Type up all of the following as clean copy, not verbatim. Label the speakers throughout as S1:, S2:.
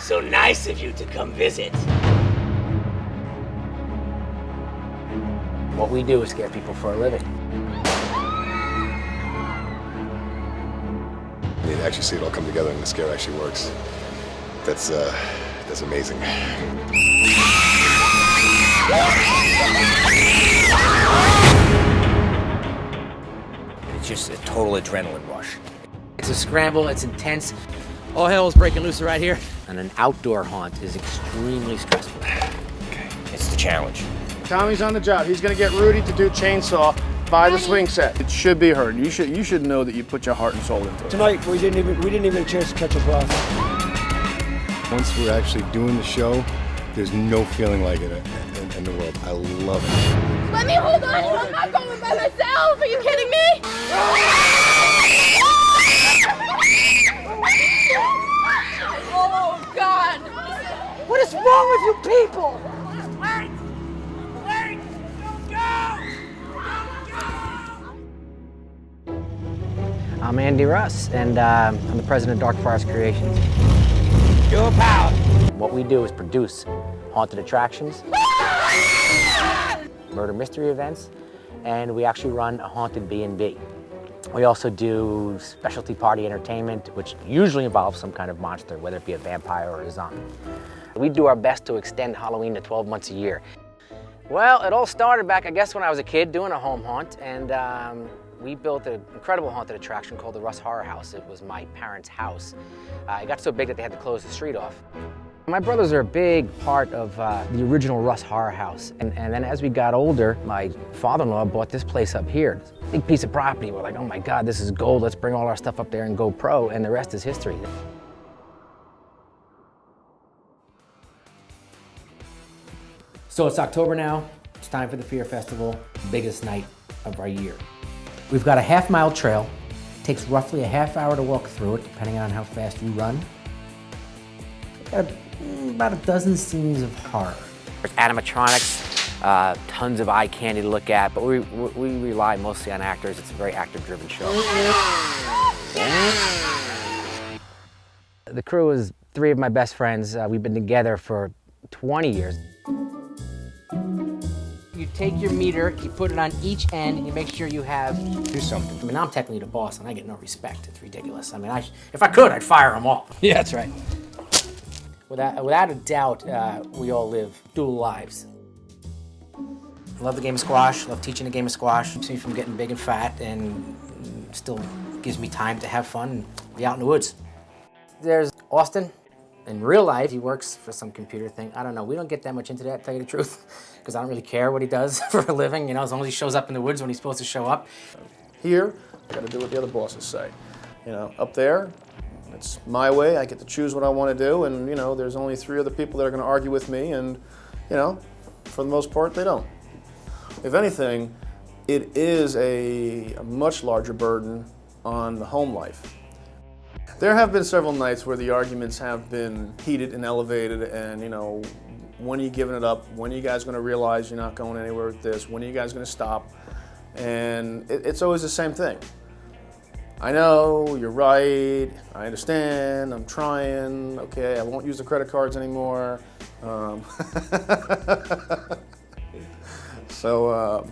S1: So nice of you to come visit. What we do is scare people for a living.
S2: You actually see it all come together and the scare actually works. That's amazing.
S3: It's just a total adrenaline rush.
S1: It's a scramble, it's intense. All hell is breaking loose right here. And an outdoor haunt is extremely stressful.
S3: Okay, it's the challenge.
S4: Tommy's on the job. He's gonna get Rudy to do chainsaw by the swing set. It should be heard. You should know that you put your heart and soul into it.
S5: Tonight we didn't even get a chance to catch a breath.
S2: Once we're actually doing the show, there's no feeling like it in the world. I love it.
S6: Let me hold on. I'm not going by myself. Are you kidding me? Oh, God.
S5: What is wrong with you people?
S6: Wait! Don't go!
S1: I'm Andy Russ, and I'm the president of Dark Forest Creations.
S3: Your pal.
S1: What we do is produce haunted attractions, murder mystery events, and we actually run a haunted B&B. We also do specialty party entertainment, which usually involves some kind of monster, whether it be a vampire or a zombie. We do our best to extend Halloween to 12 months a year. Well, it all started back, I guess, when I was a kid doing a home haunt, and we built an incredible haunted attraction called the Russ Horror House. It was my parents' house. It got so big that they had to close the street off. My brothers are a big part of the original Russ Horror House. And then as we got older, my father-in-law bought this place up here. This big piece of property. We're like, oh my God, this is gold. Let's bring all our stuff up there and go pro. And the rest is history. So it's October now. It's time for the Fear Festival, biggest night of our year. We've got a half-mile trail. It takes roughly a half hour to walk through it, depending on how fast you run. We've got about a dozen scenes of horror. There's animatronics, tons of eye candy to look at, but we rely mostly on actors. It's a very actor-driven show. The crew is 3 of my best friends. We've been together for 20 years. You take your meter, you put it on each end, and you make sure you have...
S3: Do something.
S1: I mean, I'm technically the boss, and I get no respect. It's ridiculous. I mean, if I could, I'd fire them all.
S3: Yeah, that's right.
S1: Without a doubt, we all live dual lives. Love the game of squash, love teaching the game of squash. Keeps me from getting big and fat, and still gives me time to have fun and be out in the woods. There's Austin. In real life, he works for some computer thing. I don't know, we don't get that much into that, to tell you the truth, because I don't really care what he does for a living, you know, as long as he shows up in the woods when he's supposed to show up.
S4: Here, I gotta do what the other bosses say. You know, up there, it's my way. I get to choose what I want to do, and you know, there's only 3 other people that are going to argue with me, and you know, for the most part, they don't. If anything, it is a much larger burden on the home life. There have been several nights where the arguments have been heated and elevated, and you know, when are you giving it up? When are you guys going to realize you're not going anywhere with this? When are you guys going to stop? And it's always the same thing. I know, you're right, I understand, I'm trying, okay, I won't use the credit cards anymore. So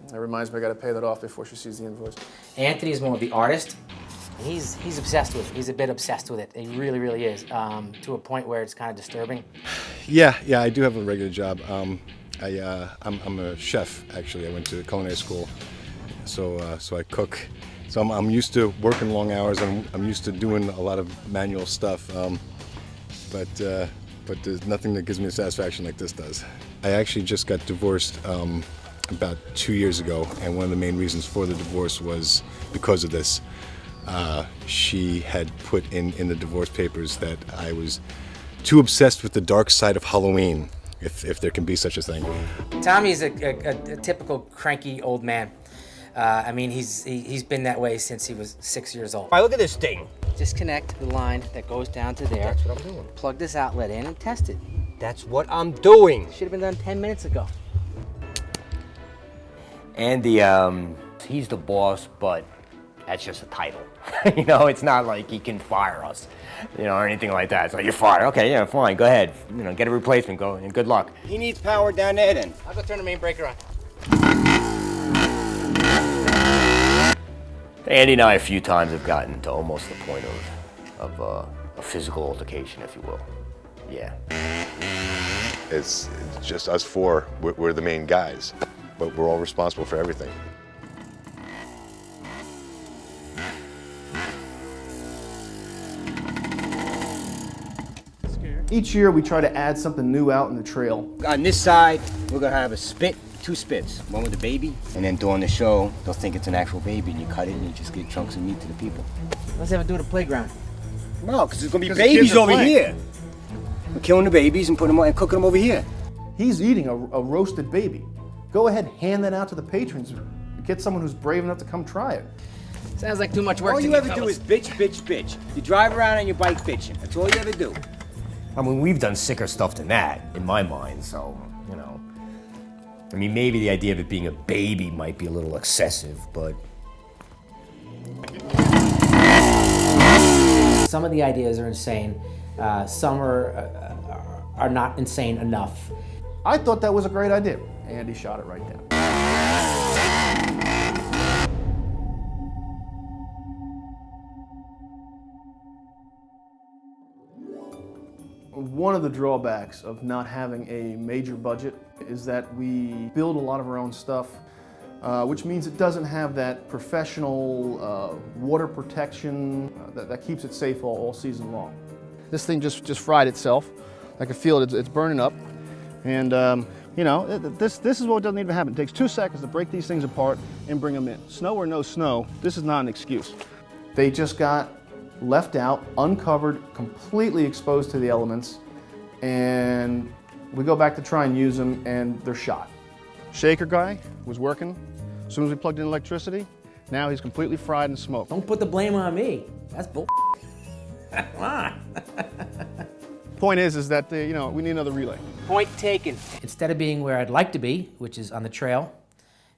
S4: that reminds me I gotta pay that off before she sees the invoice.
S1: Anthony's more of the artist. He's obsessed with it. He's a bit obsessed with it. He really, really is, to a point where it's kind of disturbing.
S2: Yeah, I do have a regular job. I'm a chef, actually. I went to culinary school, so I cook. So I'm used to working long hours. I'm used to doing a lot of manual stuff, but there's nothing that gives me the satisfaction like this does. I actually just got divorced about 2 years ago, and one of the main reasons for the divorce was because of this. She had put in the divorce papers that I was too obsessed with the dark side of Halloween, if there can be such a thing.
S1: Tommy's a typical cranky old man. I mean, he's been that way since he was 6 years old.
S3: All right, look at this thing.
S1: Disconnect the line that goes down to there.
S3: That's what I'm doing.
S1: Plug this outlet in and test it.
S3: That's what I'm doing.
S1: Should have been done 10 minutes ago.
S3: Andy, he's the boss, but That's just a title. You know, it's not like he can fire us, you know, or anything like that. It's like, you're fired. Okay, yeah, fine, go ahead. You know, get a replacement, go, and good luck.
S7: He needs power down there then.
S1: I'll go turn the main breaker on.
S3: Andy and I a few times have gotten to almost the point of a physical altercation, if you will. Yeah.
S8: It's just us four. We're the main guys, but we're all responsible for everything.
S4: Each year we try to add something new out in the trail.
S7: On this side, we're gonna have a spit, 2 spits, one with a baby, and then during the show, they'll think it's an actual baby, and you cut it, and you just give chunks of meat to the people.
S1: Let's have it do at a playground.
S7: No, because there's gonna be
S4: 'Cause the kids
S7: babies
S4: are
S7: over
S4: playing.
S7: here. We're killing the babies and putting them and cooking them over here.
S4: He's eating a roasted baby. Go ahead, hand that out to the patrons. Get someone who's brave enough to come try it.
S1: Sounds like too much work
S7: All
S1: to
S7: you
S1: me,
S7: ever do
S1: fellas.
S7: is bitch, bitch, bitch. You drive around on your bike bitching. That's all you ever do.
S3: I mean, we've done sicker stuff than that, in my mind, so, you know. I mean, maybe the idea of it being a baby might be a little excessive, but
S1: Some of the ideas are insane. Some are not insane enough.
S4: I thought that was a great idea. Andy shot it right down. One of the drawbacks of not having a major budget is that we build a lot of our own stuff, which means it doesn't have that professional water protection that keeps it safe all season long. This thing just fried itself. I can feel it, it's burning up. And you know, this is what doesn't even happen. It takes 2 seconds to break these things apart and bring them in. Snow or no snow, this is not an excuse. They just got left out, uncovered, completely exposed to the elements, and we go back to try and use them and they're shot. Shaker guy was working. As soon as we plugged in electricity, now he's completely fried and smoked.
S1: Don't put the blame on me. That's bull. Come on.
S4: Point is that you know, we need another relay.
S1: Point taken. Instead of being where I'd like to be, which is on the trail,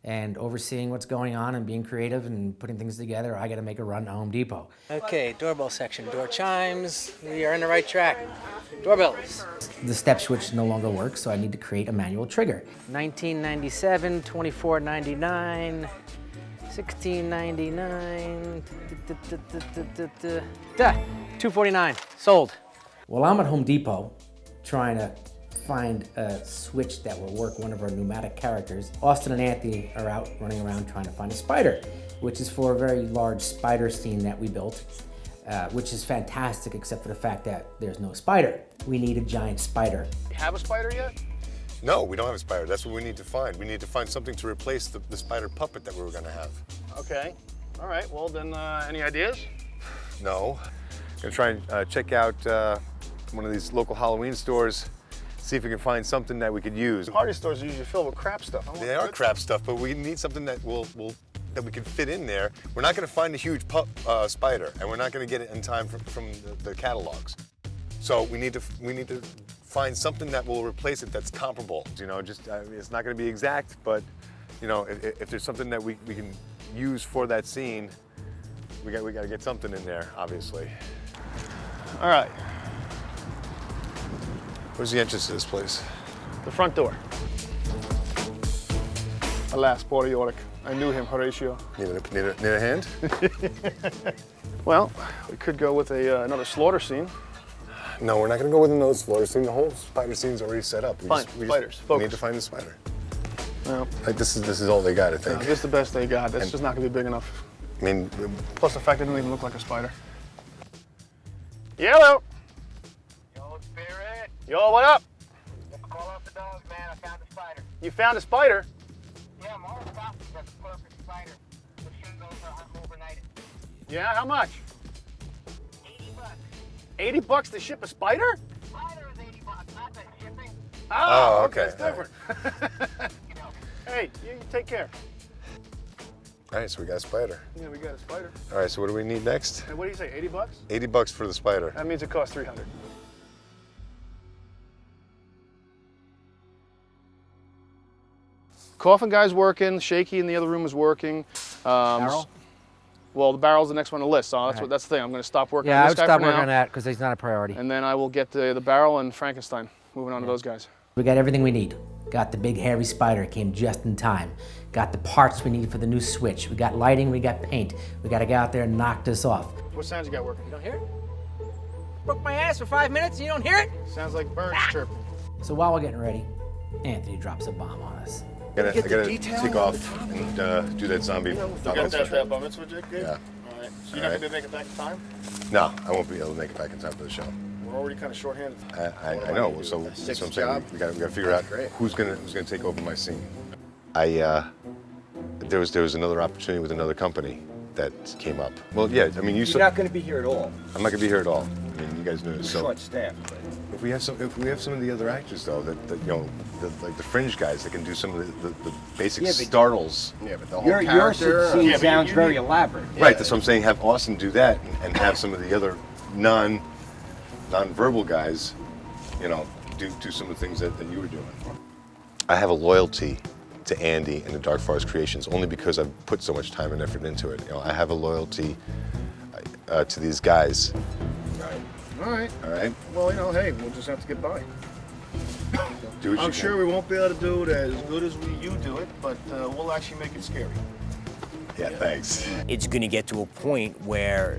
S1: and overseeing what's going on and being creative and putting things together, I gotta make a run to Home Depot. Okay, doorbell section, door chimes, we are on the right track. Doorbells. The step switch no longer works, so I need to create a manual trigger. 1997, 24.99, 16.99, 249, sold. Well, I'm at Home Depot trying to find a switch that will work one of our pneumatic characters. Austin and Anthony are out running around trying to find a spider, which is for a very large spider scene that we built, which is fantastic except for the fact that there's no spider. We need a giant spider.
S4: You have a spider yet?
S8: No, we don't have a spider. That's what we need to find. We need to find something to replace the spider puppet that we were gonna have.
S4: Okay. All right. Well, then, any ideas?
S8: No. Gonna try and check out one of these local Halloween stores, see if we can find something that we could use.
S4: Party stores are usually filled with crap stuff.
S8: They are crap stuff, but we need something that that we can fit in there. We're not going to find a huge spider, and we're not going to get it in time from the catalogs. So we need to find something that will replace it that's comparable. You know, just it's not going to be exact, but you know, if there's something that we can use for that scene, we got to get something in there, obviously.
S4: All right.
S8: Where's the entrance to this place?
S4: The front door. Alas, poor Yorick. I knew him, Horatio.
S8: Need a hand?
S4: Well, we could go with another slaughter scene.
S8: No, we're not going to go with another slaughter scene. The whole spider scene's already set up.
S4: Fine, spiders,
S8: We need
S4: focus.
S8: to find the spider.
S4: No,
S8: Like this is all they got, I think.
S4: this is the best they got. That's just not going to be big enough.
S8: I mean,
S4: Plus the fact it doesn't even look like a spider. Yellow.
S9: Yo, Spirit.
S4: Yo, what up?
S9: Call off the dogs, man. I found the spider.
S4: You found a spider?
S9: Yeah, Mars Coffee's got the perfect spider. The shit goes overnight.
S4: Yeah, how much?
S9: 80 bucks.
S4: 80 bucks to ship a spider?
S9: Spider is 80 bucks, not the shipping.
S8: Oh, okay.
S4: It's different. Hey, you take care.
S8: all right, so we got a spider.
S4: Yeah, we got a spider.
S8: All right, so what do we need next?
S4: Hey, what do you say, 80 bucks?
S8: 80 bucks for the spider.
S4: That means it costs 300. Coffin guy's working, Shaky in the other room is working.
S1: Carol?
S4: Well, the barrel's the next one on the list, so that's the thing. I'm going to stop working
S1: Yeah,
S4: on
S1: I
S4: this
S1: would
S4: guy
S1: stop
S4: for
S1: working
S4: now,
S1: on that because he's not a priority.
S4: and then I will get the barrel and Frankenstein. Moving on to those guys.
S1: We got everything we need. Got the big hairy spider, came just in time. Got the parts we need for the new switch. We got lighting, we got paint. We got to get out there and knock this off.
S4: What sounds you got working?
S1: You don't hear it? Broke my ass for 5 minutes and you don't hear it?
S4: Sounds like birds chirping.
S1: So while we're getting ready, Anthony drops a bomb on us.
S8: I gotta take off and do that zombie.
S4: Bar mitzvah jig, good?
S8: Yeah.
S4: All right. So you're not going to be able to make it back in time?
S8: No, I won't be able to make it back in time for the show.
S4: We're already kind of shorthanded.
S8: I know. So that's what I'm saying. We got to figure out who's gonna take over my scene. There was another opportunity with another company that came up. Well, yeah. I mean,
S7: You're not going to be here at all.
S8: I'm not gonna be here at all. I mean, you guys know. So
S7: Short staff. But
S8: if we have some of the other actors though, that you know, like the fringe guys that can do some of the basic startles.
S7: yeah, but the whole your scene sounds very elaborate.
S8: Right. That's what I'm saying. Have Austin do that, and have some of the other non-verbal guys, you know, do some of the things that you were doing. I have a loyalty to Andy and the Dark Forest Creations only because I've put so much time and effort into it. You know, I have a loyalty to these guys.
S4: All right.
S8: All right.
S4: Well, you know, hey, we'll just have to get by.
S8: Do what
S4: I'm
S8: you
S4: sure
S8: can.
S4: we won't be able to do it as good as you do it, but we'll actually make it scary.
S8: Yeah. Thanks.
S3: It's going to get to a point where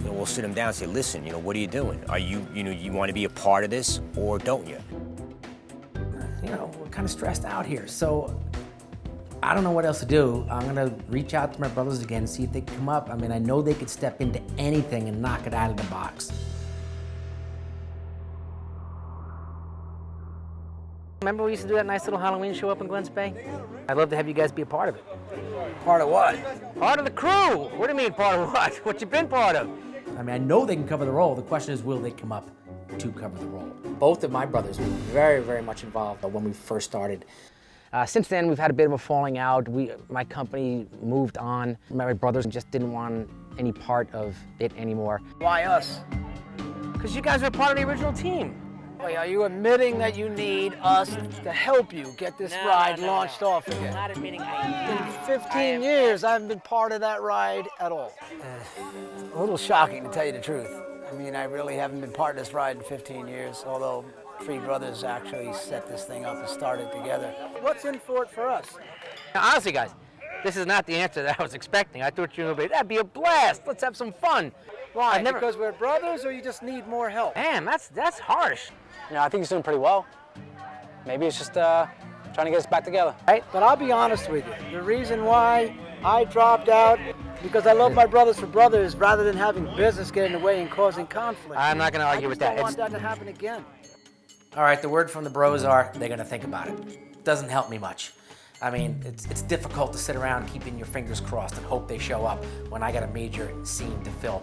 S3: we'll sit them down and say, listen, what are you doing? Are you, you want to be a part of this or don't you? We're
S1: kind of stressed out here, so I don't know what else to do. I'm gonna reach out to my brothers again, see if they can come up. I mean, I know they could step into anything and knock it out of the box. Remember we used to do that nice little Halloween show up in Glens Bay? I'd love to have you guys be a part of it. Part of what? Part of the crew! What do you mean part of what? What you been part of? I mean, I know they can cover the role. The question is, will they come up to cover the role? Both of my brothers were very, very much involved when we first started. Since then, we've had a bit of a falling out. My company moved on. My brothers just didn't want any part of it anymore.
S5: Why us?
S1: Because you guys were part of the original team.
S5: Wait, are you admitting that you need us to help you get this ride launched off again?
S1: I'm not admitting
S5: In 15 years, I haven't been part of that ride at all. A little shocking, to tell you the truth. I mean, I really haven't been part of this ride in 15 years, although three brothers actually set this thing up and started together. What's in for it for us?
S1: Now, honestly, guys, this is not the answer that I was expecting. I thought you were going to be, that'd be a blast. Let's have some fun.
S5: Why? Because we're brothers, or you just need more help?
S1: Man, that's harsh.
S10: I think he's doing pretty well. Maybe it's just trying to get us back together.
S5: Right? But I'll be honest with you. The reason why I dropped out, because I love my brothers for brothers rather than having business get in the way and causing conflict.
S1: I'm not going to argue with that.
S5: I don't want that to happen again.
S1: All right, the word from the bros are they're going to think about it. Doesn't help me much. I mean, it's difficult to sit around keeping your fingers crossed and hope they show up when I got a major scene to fill.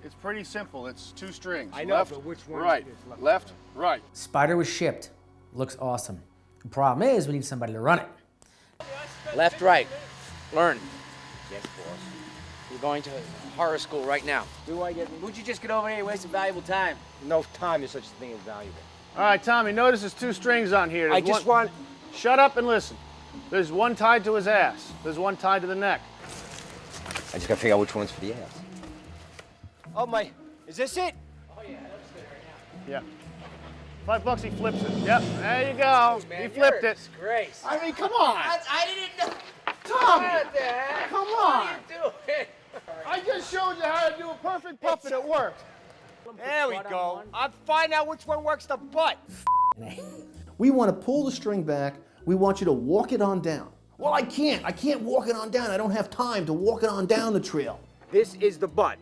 S4: It's pretty simple. It's two strings.
S7: I know,
S4: left,
S7: but which one
S4: right,
S7: is
S4: left, right.
S1: Spider was shipped. Looks awesome. The problem is we need somebody to run it.
S10: Left, right. Learn. Yes, boss. We're going to horror school right now. Would you just get over here and waste some valuable time?
S7: No time is such a thing as valuable.
S4: All right, Tommy, notice there's two strings on here. Shut up and listen. There's one tied to his ass. There's one tied to the neck.
S7: I just got to figure out which one's for the ass.
S5: Oh my, is this it?
S4: Yeah. $5 he flips it. Yep, there you go. He flipped it.
S5: Great.
S4: I mean, come on.
S6: I didn't know.
S4: Tommy,
S6: What the heck?
S4: come on.
S6: What are you doing?
S4: I just showed you how to do a perfect puppet. It worked.
S5: There we go. I'll find out which one works the butt.
S11: We want to pull the string back. We want you to walk it on down. Well, I can't. I can't walk it on down. I don't have time to walk it on down the trail.
S5: This is the butt.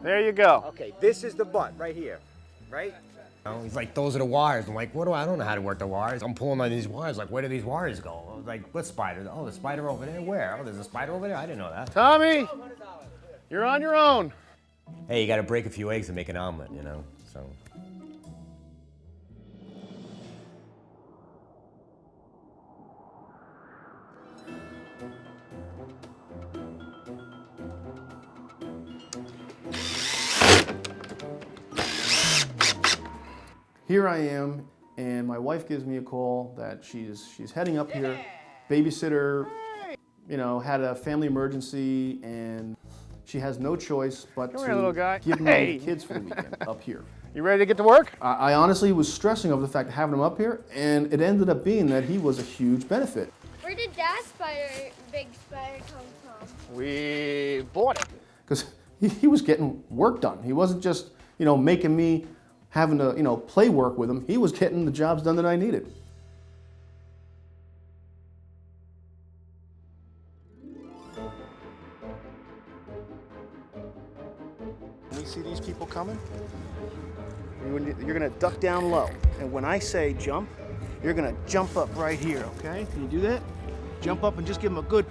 S4: There you go.
S5: Okay, this is the butt right here, right?
S3: He's like, those are the wires. I'm like, I don't know how to work the wires. I'm pulling on these wires. Like, where do these wires go? I was like, what spider? Oh, the spider over there. Where? Oh, there's a spider over there. I didn't know that.
S4: Tommy, you're on your own.
S3: Hey, you got to break a few eggs to make an omelet, So.
S11: Here I am
S4: and my wife gives me a call that she's heading up here. Babysitter, you know, had a family emergency, and she has no choice but
S12: Come here, little guy.
S4: to give me the kids for the weekend up here.
S12: You ready to get to work?
S4: I honestly was stressing over the fact of having him up here, and it ended up being that he was a huge benefit.
S6: Where did that big spider come from?
S12: We bought it.
S4: Because he was getting work done. He wasn't just, you know, making me having to, you know, play work with him. He was getting the jobs done that I needed.
S12: When we see these people coming, you're gonna duck down low. And when I say jump, you're gonna jump up right here, okay? Can you do that? Jump up and just give them a good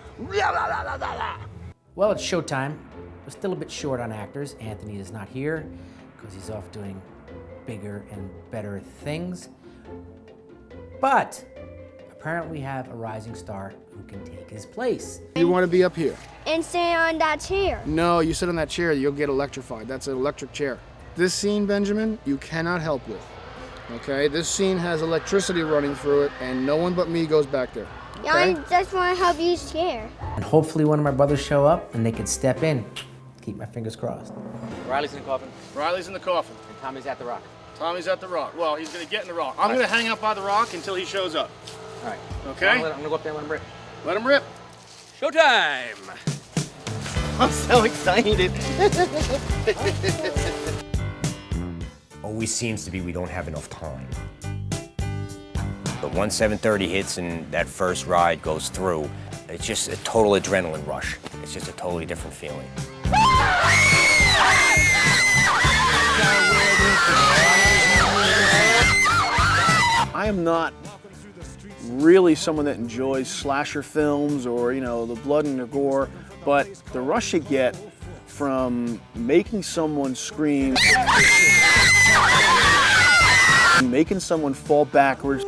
S1: Well, it's showtime. We're still a bit short on actors. Anthony is not here because he's off doing bigger and better things. But apparently we have a rising star who can take his place.
S12: You want to be up here?
S6: And stay on that chair.
S12: No, you sit on that chair, you'll get electrified. That's an electric chair. This scene, Benjamin, you cannot help with. Okay? This scene has electricity running through it, and no one but me goes back there.
S6: Yeah,
S12: Okay?
S6: I just want to help you chair.
S1: And hopefully one of my brothers show up and they can step in. Keep my fingers crossed.
S10: Riley's in the coffin,
S12: Riley's in the coffin.
S10: and Tommy's at the rock.
S12: Tommy's at the rock. Well, he's gonna get in the rock. I'm gonna hang out by the rock until he shows up.
S10: All right.
S12: Okay?
S10: I'm gonna go up there and let him rip.
S12: Let him rip.
S10: Showtime!
S12: I'm so excited.
S3: Always seems to be we don't have enough time. But once 7:30 hits and that first ride goes through, it's just a total adrenaline rush. It's just a totally different feeling.
S12: I am not really someone that enjoys slasher films or, you know, the blood and the gore, but the rush you get from making someone scream, making someone fall backwards,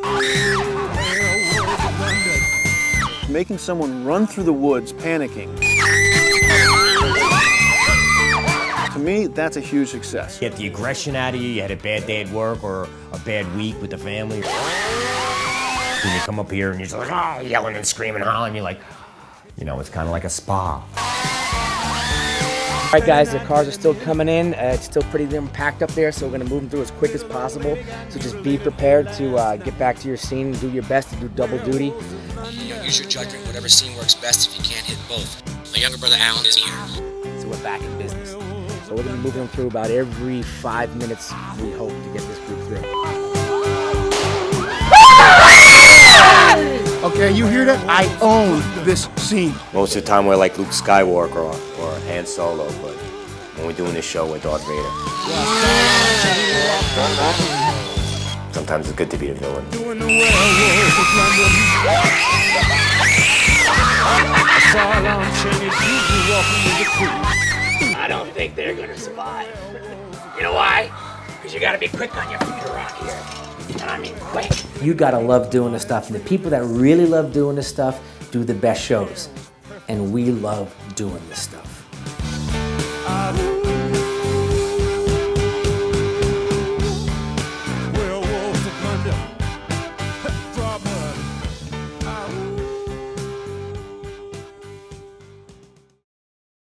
S12: making someone run through the woods panicking. To me, that's a huge success.
S3: Get the aggression out of you, you had a bad day at work or a bad week with the family. When you come up here and you're just like, oh, yelling and screaming, hollering, you're like, you know, it's kind of like a spa.
S10: All right, guys, the cars are still coming in. It's still pretty packed up there, so we're gonna move them through as quick as possible. So just be prepared to get back to your scene and do your best to do double duty.
S13: You know, use your judgment, whatever scene works best if you can't hit both. My younger brother Alan is here.
S10: So we're back in business. So we're gonna be moving them through about every 5 minutes, we hope, to get this group through.
S12: Okay, you hear that? I own this scene.
S3: Most of the time we're like Luke Skywalker or Han Solo, but when we're doing this show, we're Darth Vader. Sometimes it's good to be a villain.
S10: I don't think they're gonna survive. You know why? Because you gotta be quick on your feet around here. And I mean quick. You gotta love doing this stuff, and the people that really love doing this stuff do the best shows. And we love doing this stuff.